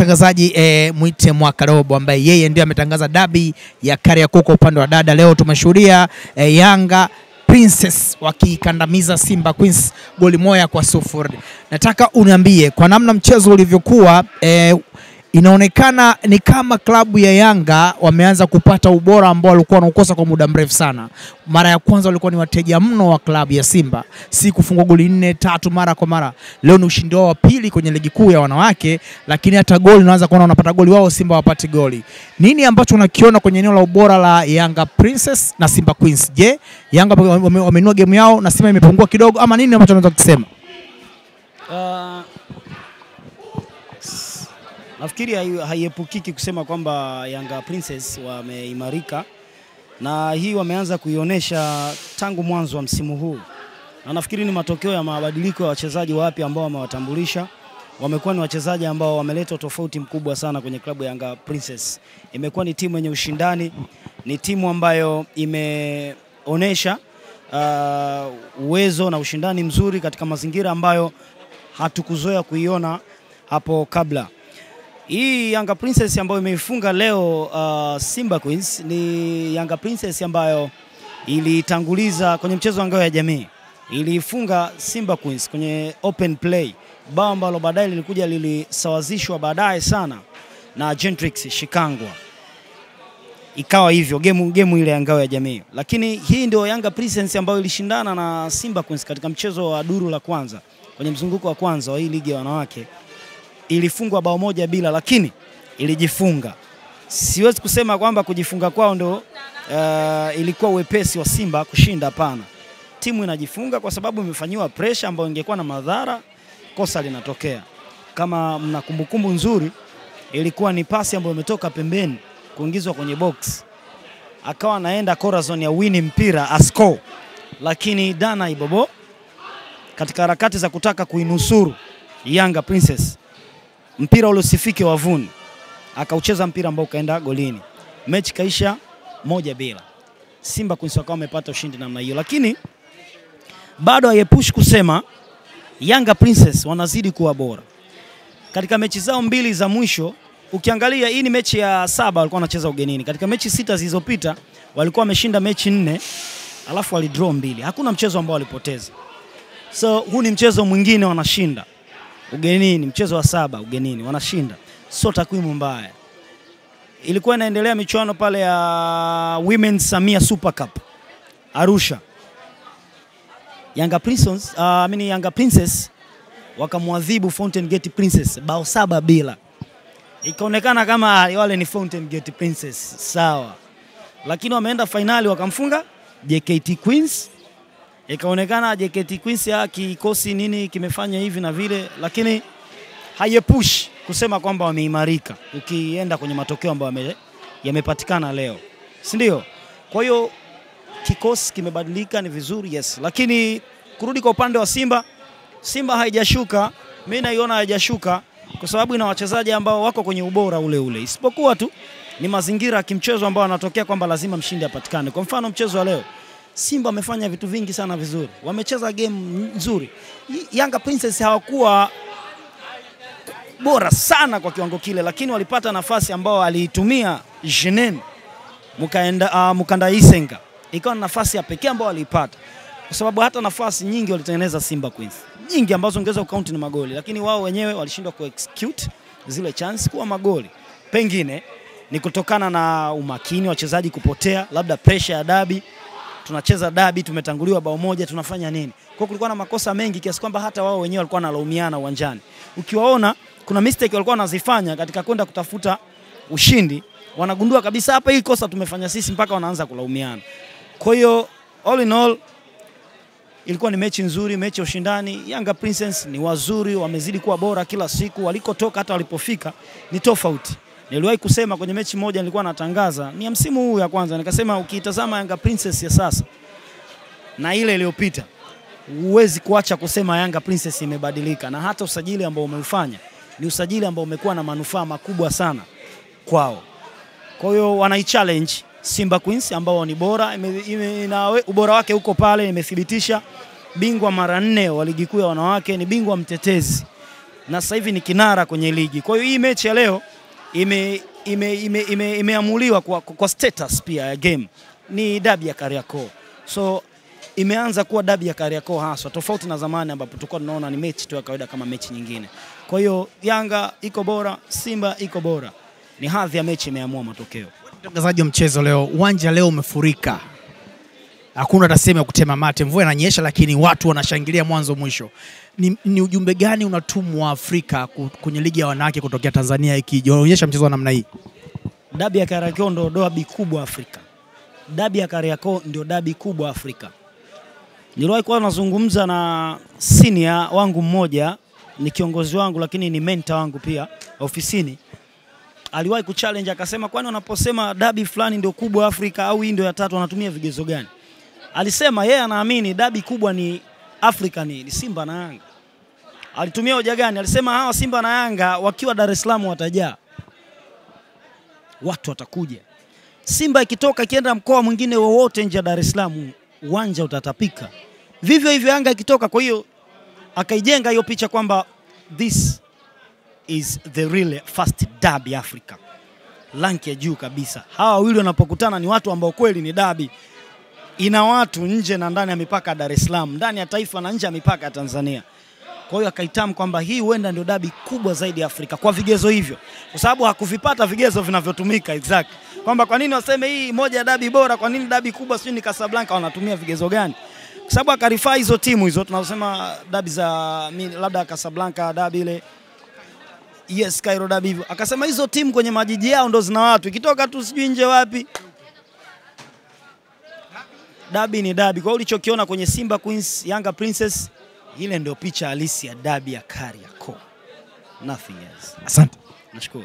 Mtangazaji Mwite Mwakarobo ambaye yeye ndiye ametangaza dabi ya Kariakoo kwa upande wa dada. Leo tumeshuhudia Yanga Princess wakikandamiza Simba Queens goli 1-0. Nataka uniambie kwa namna mchezo ulivyokuwa, inaonekana ni kama klabu ya Yanga wameanza kupata ubora ambao walikuwa wanakosa kwa muda mrefu sana. Mara ya kwanza walikuwa ni wateja mno wa klabu ya Simba, si kufungwa goli 4-3 mara kwa mara. Leo ni ushindi wao wa pili kwenye ligi kuu ya wanawake, lakini hata goli unaanza kuona wanapata goli wao, Simba wapati goli. Nini ambacho unakiona kwenye eneo la ubora la Yanga Princess na Simba Queens? Je, Yanga wamenunua game yao na Simba imepungua kidogo, ama nini ambacho unaweza kusema? Nafikiri haiepukiki kusema kwamba Yanga Princess wameimarika, na hii wameanza kuionyesha tangu mwanzo wa msimu huu, na nafikiri ni matokeo ya mabadiliko ya wachezaji wapya ambao wamewatambulisha. Wamekuwa ni wachezaji ambao wameleta tofauti mkubwa sana kwenye klabu ya Yanga Princess. Imekuwa ni timu yenye ushindani, ni timu ambayo imeonyesha uwezo na ushindani mzuri katika mazingira ambayo hatukuzoea kuiona hapo kabla. Hii Yanga Princess ambayo imeifunga leo Simba Queens ni Yanga Princess ambayo ilitanguliza kwenye mchezo wa ngao ya jamii. Ilifunga Simba Queens kwenye open play, bao ambalo baadaye lilikuja lilisawazishwa baadaye sana na Gentrix Shikangwa. Ikawa hivyo game ile ya ngao ya jamii. Lakini hii ndio Yanga Princess ambayo ilishindana na Simba Queens katika mchezo wa duru la kwanza, kwenye mzunguko wa kwanza wa hii ligi ya wanawake. Ilifungwa bao 1-0, lakini ilijifunga. Siwezi kusema kwamba kujifunga kwao ndo ilikuwa uwepesi wa Simba kushinda, hapana. Timu inajifunga kwa sababu imefanyiwa pressure ambayo ingekuwa na madhara, kosa linatokea. Kama mna kumbukumbu nzuri, ilikuwa ni pasi ambayo imetoka pembeni kuingizwa kwenye box. Akawa anaenda Corazon ya wini mpira asko, lakini Dana Ibobo katika harakati za kutaka kuinusuru Yanga Princess, mpira ule usifike wavuni, akaucheza mpira ambao kaenda golini. Mechi kaisha 1-0. Simba Queens wakawa wamepata ushindi namna hiyo, lakini bado haiepushi kusema Yanga Princess wanazidi kuwa bora. Katika mechi zao mbili za mwisho, ukiangalia hii ni mechi ya 7 walikuwa wanacheza ugenini. Katika mechi 6 zilizopita walikuwa wameshinda mechi 4, alafu walidraw 2. Hakuna mchezo ambao walipoteza. So huu ni mchezo mwingine wanashinda ugenini, mchezo wa 7 ugenini wanashinda. Sio takwimu mbaya. Ilikuwa inaendelea michuano pale ya Women's Samia Super Cup Arusha. Yanga Princess wakamwadhibu Fountain Gate Princess bao 7-0. Ikaonekana kama wale ni Fountain Gate Princess, sawa. Lakini wameenda finali wakamfunga JKT Queens. Ikaonekana JKT Queens ya kikosi nini kimefanya hivi na vile, lakini haiepushi kusema kwamba wameimarika ukienda kwenye matokeo ambayo yamepatikana leo, si ndio? Kwa hiyo kikosi kimebadilika, ni vizuri, yes. Lakini kurudi kwa upande wa Simba haijashuka. Mimi naiona haijashuka kwa sababu ina wachezaji ambao wako kwenye ubora ule ule, isipokuwa tu ni mazingira ya kimchezo ambao yanatokea kwamba lazima mshindi apatikane. Kwa mfano mchezo wa leo, Simba wamefanya vitu vingi sana vizuri, wamecheza game nzuri. Yanga Princess hawakuwa bora sana kwa kiwango kile, lakini walipata nafasi ambao aliitumia Jenen Mukanda Isenga. Ikawa nafasi ya pekee ambao walipata, kwa sababu hata nafasi nyingi walitengeneza Simba Queens, nyingi ambazo ongeza count na magoli, lakini wao wenyewe walishindwa ku-execute zile chance kuwa magoli. Pengine ni kutokana na umakini wachezaji kupotea, labda pressure ya dabi. Tunacheza dabi, tumetanguliwa bao 1, tunafanya nini? Kwa kulikuwa na makosa mengi kiasi kwamba hata wao wenyewe walikuwa wanalaumiana uwanjani. Ukiwaona kuna mistake walikuwa wanazifanya katika kwenda kutafuta ushindi, wanagundua kabisa hapa hii kosa tumefanya sisi, mpaka wanaanza kulaumiana. Kwa hiyo all in all ilikuwa ni mechi nzuri, mechi ya ushindani. Yanga Princess ni wazuri, wamezidi kuwa bora kila siku, walikotoka hata walipofika ni tofauti. Niliwahi kusema kwenye mechi moja nilikuwa natangaza, ni ya msimu huu ya kwanza, nikasema ukitazama Yanga Princess ya sasa na ile iliyopita, huwezi kuacha kusema Yanga Princess imebadilika, na hata usajili ambao umeufanya ni usajili ambao umekuwa na manufaa makubwa sana kwao. Kwa hiyo wanaichallenge Simba Queens ambao ni bora, ubora wake huko pale, imethibitisha. Bingwa mara 4 wa ligi kuu ya wanawake, ni bingwa mtetezi. na sasa hivi ni kinara kwenye ligi. Kwa hiyo hii mechi ya leo imeamuliwa kwa status pia ya game. Ni dabi ya Kariakoo. So imeanza kuwa dabi ya Kariakoo haswa, tofauti na zamani ambapo tulikuwa tunaona ni mechi tu ya kawaida kama mechi nyingine. Kwa hiyo Yanga iko bora, Simba iko bora. Ni hadhi ya mechi imeamua matokeo. Mtangazaji wa mchezo leo, uwanja leo umefurika. Hakuna tasema kutema mate, mvua inanyesha lakini watu wanashangilia mwanzo mwisho. Ni ujumbe gani unatumwa Afrika kwenye ligi ya wanawake kutokea Tanzania ikionyesha mchezo wa namna hii? Dabi ya Kariakoo ndio dabi kubwa Afrika. Dabi ya Kariakoo ndio dabi kubwa Afrika. Niliwahi kuwa nazungumza na senior wangu mmoja, ni kiongozi wangu lakini ni mentor wangu pia ofisini. Aliwahi kuchallenge akasema, kwani wanaposema dabi fulani ndio kubwa Afrika au hii ndio ya tatu wanatumia vigezo gani? Alisema yeye anaamini dabi kubwa ni Afrika ni Simba na Yanga. Alitumia hoja gani? Alisema hawa Simba na Yanga wakiwa Dar es Salaam watajaa. Watu watakuja. Simba ikitoka ikienda mkoa mwingine wowote nje ya Dar es Salaam, uwanja utatapika. Vivyo hivyo Yanga ikitoka. Kwa hiyo akaijenga hiyo picha kwamba this is the real first derby Africa. Rank ya juu kabisa. Hawa wawili wanapokutana ni watu ambao kweli ni derby. Ina watu nje na ndani ya mipaka ya Dar es Salaam, ndani ya taifa na nje ya mipaka ya Tanzania. Kwa hiyo akaitam kwamba hii huenda ndio dabi kubwa zaidi Afrika kwa vigezo hivyo. Kwa sababu hakuvipata vigezo vinavyotumika exact. Kwamba kwa nini waseme hii moja dabi bora, kwa nini dabi kubwa sio ni Casablanca, wanatumia vigezo gani? Kwa sababu akarifaa hizo timu hizo tunasema dabi za labda Casablanca dabi ile, yes Cairo dabi hivyo. Akasema hizo timu kwenye majiji yao ndo zina watu. Ikitoka tu sijui nje wapi. Dabi ni dabi. Kwa hiyo ulichokiona kwenye Simba Queens, Yanga Princess, ile ndio picha halisi ya dabi ya Kariakoo. Nothing else. Asante. Nashukuru.